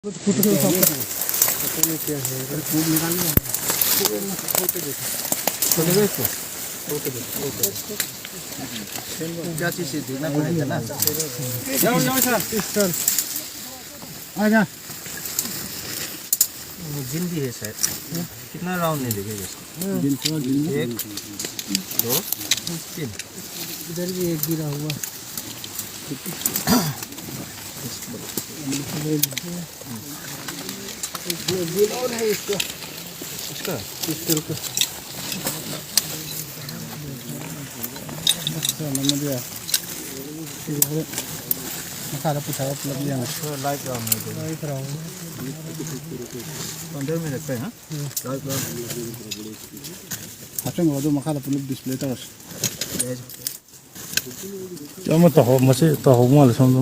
क्या चीज़ से देखना पड़ेगा ना। आजा जिन भी है शायद। कितना राउंड नहीं देखेगा इसको। एक, दो, तीन। इधर भी एक गिरा हुआ बिल और है इसका इसका का नमदिया मसाला पूछा उपलब्ध है लाइट राउंड नहीं देगा। लाइट राउंड 15 मिनट पे हाँ लाइट राउंड हाथों में वो मसाला पुलिस डिस्प्ले तक Chama taho masih taho mal som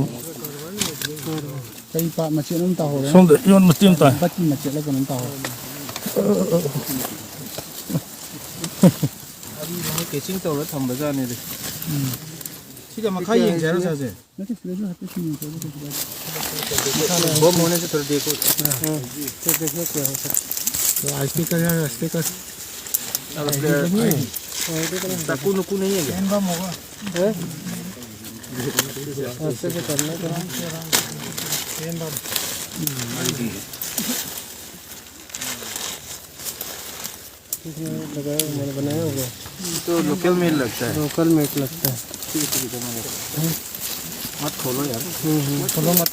कई पा मच्छी नम ताहो रे som de yon mastim ta बच्ची मच्छी लगा नम ताहो अभी वहाँ कैचिंग तो थम बजा नहीं दे। ठीक है मखाई ये ज़रा सा से। नहीं फ्रिज में हाथ में नहीं बम होने से थोड़ा देखो। हां तो देखो क्या हो सकता तो स्पीकर है स्पीकर अब ताकू नुकू नहीं है क्या? बम होगा है ऐसे से करना है लगाया मैंने बनाया होगा तो लोकल मेल लगता है। लोकल मेट लगता है मत खोलो यार। खोलो मत